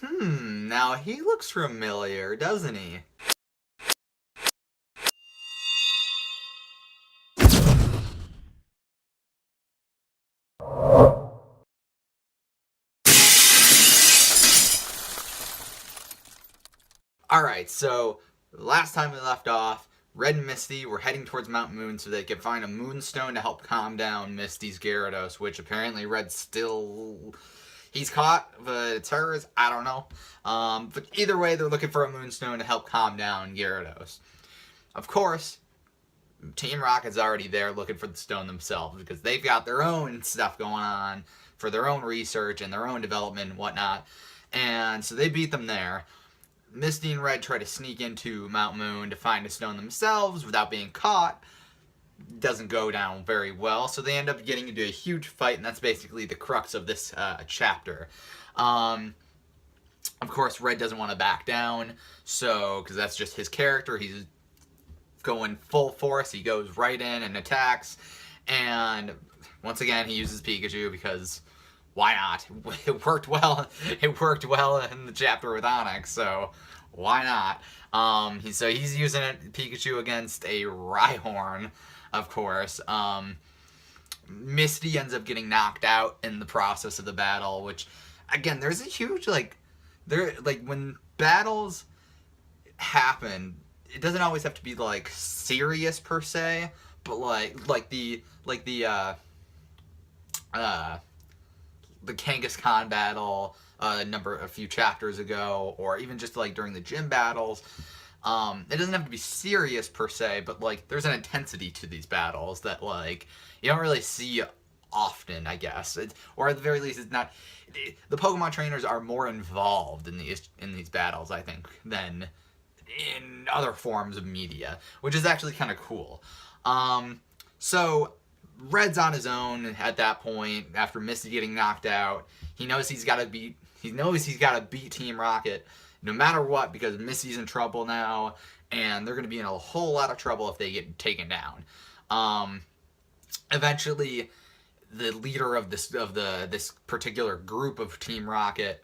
Now he looks familiar, doesn't he? Alright, so last time we left off, Red and Misty were heading towards Mount Moon so they could find a moonstone to help calm down Misty's Gyarados, which apparently Red still... He's caught, but it's hers, I don't know. But either way, they're looking for a moonstone to help calm down Gyarados. Of course, Team Rocket's already there looking for the stone themselves because they've got their own stuff going on for their own research and their own development and whatnot. And so they beat them there. Misty and Red try to sneak into Mount Moon to find a stone themselves without being caught. Doesn't go down very well, so they end up getting into a huge fight, and that's basically the crux of this chapter. Of course, Red doesn't want to back down, so because that's just his character. He's going full force. He goes right in and attacks, and once again, he uses Pikachu because why not? It worked well. It worked well in the chapter with Onix, so why not? He's using Pikachu against a Rhyhorn, of course. Misty ends up getting knocked out in the process of the battle, which, again, there's a huge when battles happen, it doesn't always have to be serious per se, but the Kangaskhan battle a few chapters ago, or even just during the gym battles. It doesn't have to be serious per se, but there's an intensity to these battles that you don't really see often, I guess. Or at the very least, it's not. The Pokemon trainers are more involved in these battles, I think, than in other forms of media, which is actually kind of cool. So Red's on his own at that point after Misty getting knocked out. He knows he's got to beat Team Rocket no matter what, because Misty's in trouble now, and they're going to be in a whole lot of trouble if they get taken down. Eventually, the leader of this particular group of Team Rocket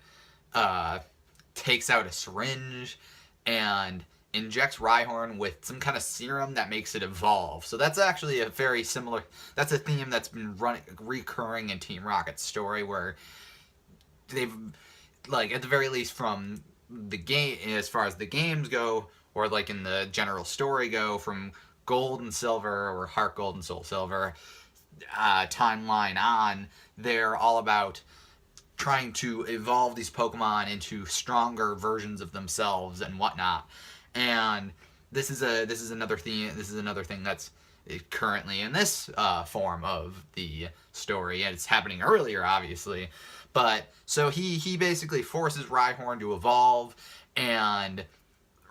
takes out a syringe and injects Rhyhorn with some kind of serum that makes it evolve. So that's actually a very similar... That's a theme that's been recurring in Team Rocket's story, where they've, at the very least from the game, as far as the games go, or in the general story go, from Gold and Silver, or Heart Gold and Soul Silver timeline on, they're all about trying to evolve these Pokemon into stronger versions of themselves and whatnot. And this is another theme. This is another thing that's currently in this form of the story, and it's happening earlier, obviously. But so he basically forces Rhyhorn to evolve, and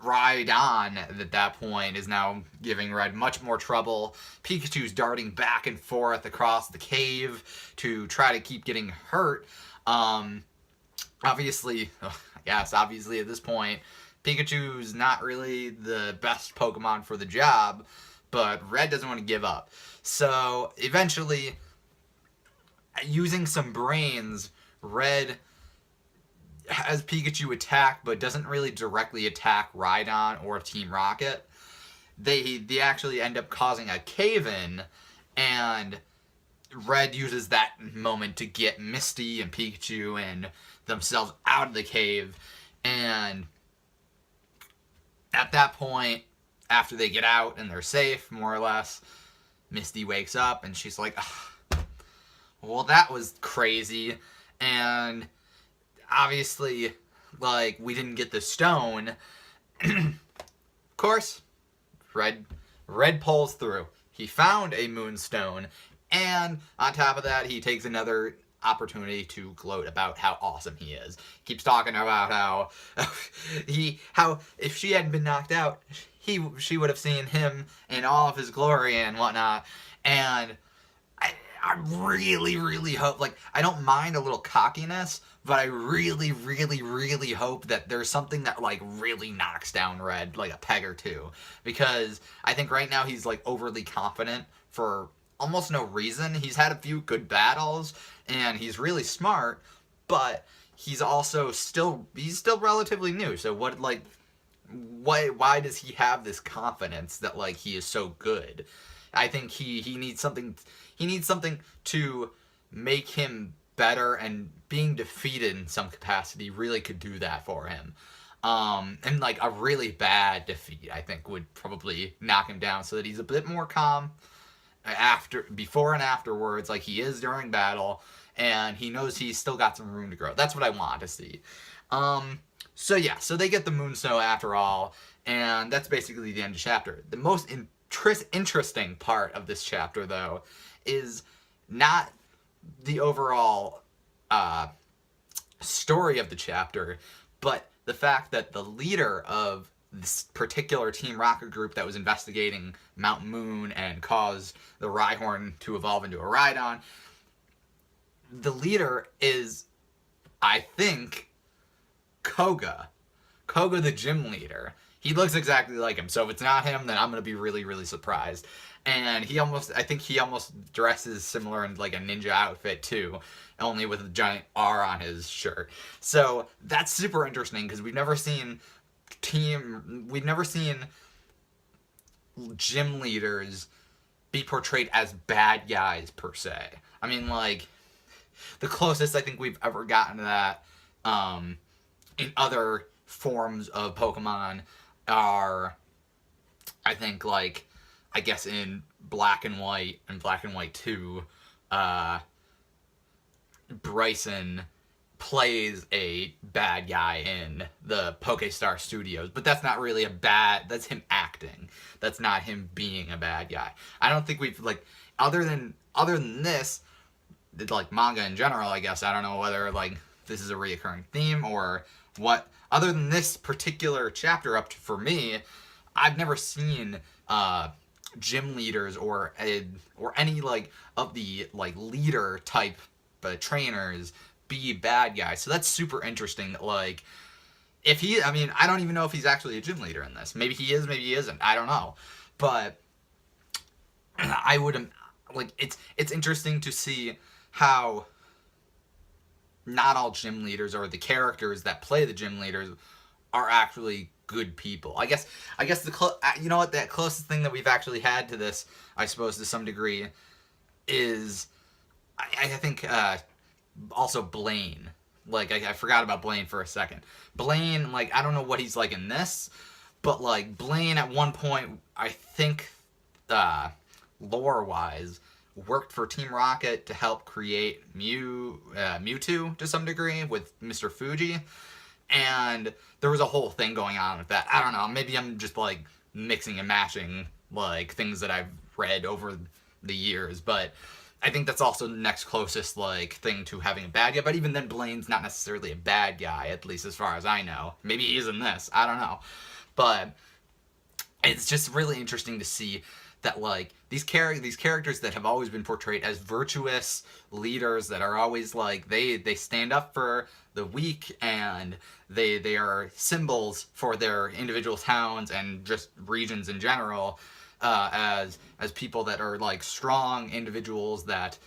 Rhydon at that point is now giving Red much more trouble. Pikachu's darting back and forth across the cave to try to keep getting hurt. Obviously at this point, Pikachu's not really the best Pokemon for the job, but Red doesn't want to give up. So eventually, using some brains, Red has Pikachu attack, but doesn't really directly attack Rhydon or Team Rocket. They actually end up causing a cave-in, and Red uses that moment to get Misty and Pikachu and themselves out of the cave. And at that point, after they get out and they're safe, more or less, Misty wakes up and she's like, well, that was crazy. And obviously, we didn't get the stone. Of course, Red pulls through. He found a moonstone, and on top of that, he takes another opportunity to gloat about how awesome he is. Keeps talking about how if she hadn't been knocked out, she would have seen him in all of his glory and whatnot. And I really, really hope, I don't mind a little cockiness, but I really, really, really hope that there's something that, really knocks down Red, a peg or two. Because I think right now he's, overly confident for almost no reason. He's had a few good battles, and he's really smart, but he's still relatively new. So why does he have this confidence that like he is so good? I think he needs something to make him better, and being defeated in some capacity really could do that for him. And like a really bad defeat, I think, would probably knock him down so that he's a bit more calm before and afterwards, like he is during battle, and he knows he's still got some room to grow. That's what I want to see. So yeah, so they get the Moonstone after all, and that's basically the end of the chapter. The most interesting part of this chapter, though, is not the overall story of the chapter, but the fact that the leader of this particular Team Rocket group that was investigating Mount Moon and caused the Rhyhorn to evolve into a Rhydon, the leader is, I think, Koga. Koga, the gym leader. He looks exactly like him, so if it's not him, then I'm going to be really, really surprised. And I think he almost dresses similar in like a ninja outfit too, only with a giant R on his shirt. So that's super interesting because we've never seen gym leaders be portrayed as bad guys per se. I mean, like, the closest I think we've ever gotten to that in other forms of Pokemon are, I think, like, I guess in Black and White and Black and White 2, Bryson plays a bad guy in the PokeStar Studios, but that's not really that's him acting. That's not him being a bad guy. I don't think we've, like, other than this, like, manga in general, I guess, I don't know whether, like, this is a reoccurring theme or what. Other than this particular chapter for me, I've never seen gym leaders or any, like, of the, like, leader type trainers be bad guys. So that's super interesting. Like, I don't even know if he's actually a gym leader in this. Maybe he is, maybe he isn't. I don't know. But I would, like, it's interesting to see how not all gym leaders, or the characters that play the gym leaders, are actually good people. I guess you know what, that closest thing that we've actually had to this, I suppose, to some degree, is I think also Blaine. Like, I forgot about Blaine for a second. Blaine, like, I don't know what he's like in this, but, like, Blaine at one point, I think, lore-wise, worked for Team Rocket to help create Mewtwo to some degree with Mr. Fuji, and there was a whole thing going on with that. I don't know, maybe I'm just, like, mixing and matching, like, things that I've read over the years, but I think that's also the next closest, like, thing to having a bad guy. But even then, Blaine's not necessarily a bad guy, at least as far as I know. Maybe he is in this. I don't know. But it's just really interesting to see that, like, these characters that have always been portrayed as virtuous leaders that are always, like, they stand up for the weak, and they are symbols for their individual towns and just regions in general, as people that are, like, strong individuals that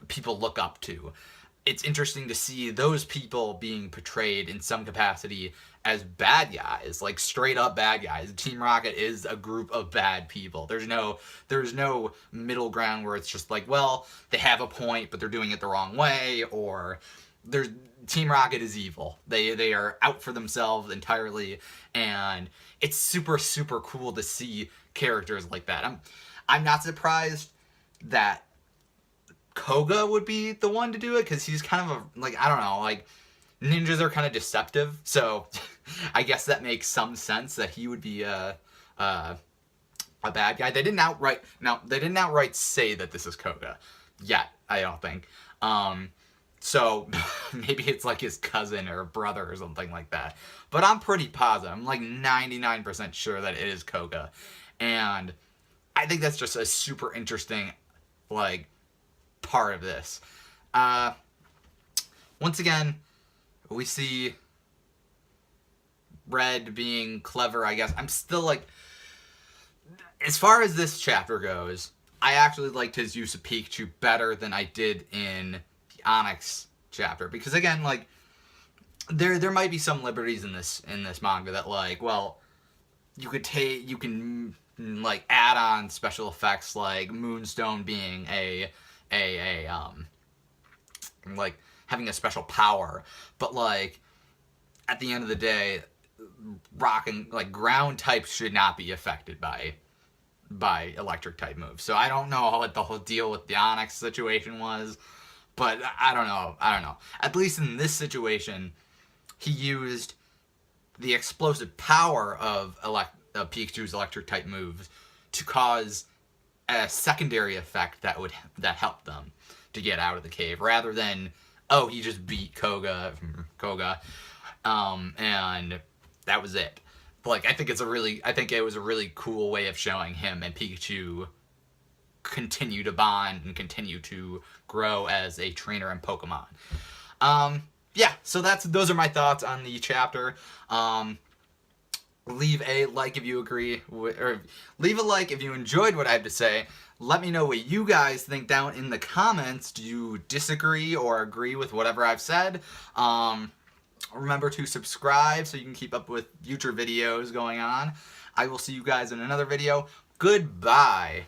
people look up to. It's interesting to see those people being portrayed in some capacity as bad guys, like straight up bad guys. Team Rocket is a group of bad people. There's no middle ground where it's just like, well, they have a point, but they're doing it the wrong way, or Team Rocket is evil. They are out for themselves entirely, and it's super, super cool to see characters like that. I'm not surprised that Koga would be the one to do it, because he's kind of a, like, I don't know, like, ninjas are kind of deceptive, so I guess that makes some sense that he would be a bad guy. They didn't outright say that this is Koga yet, I don't think. So maybe it's like his cousin or brother or something like that. But I'm pretty positive. I'm like 99% sure that it is Koga. And I think that's just a super interesting, like, part of this. Once again, we see Red being clever, I guess. I'm still, like, as far as this chapter goes, I actually liked his use of Pikachu better than I did in the Onix chapter, because again, like, there might be some liberties in this manga that, like, well, you can like add on special effects, like Moonstone being a like having a special power, but like at the end of the day, rock and like ground types should not be affected by electric type moves. So I don't know what the whole deal with the Onyx situation was, but I don't know. At least in this situation, he used the explosive power of Pikachu's electric type moves to cause a secondary effect that helped them to get out of the cave, rather than, oh, he just beat Koga, and that was it. But like, I think it was a really cool way of showing him and Pikachu continue to bond and continue to grow as a trainer in Pokemon. Yeah, so those are my thoughts on the chapter. Leave a like if you agree, or leave a like if you enjoyed what I have to say. Let me know what you guys think down in the comments. Do you disagree or agree with whatever I've said? Remember to subscribe so you can keep up with future videos going on. I will see you guys in another video. Goodbye.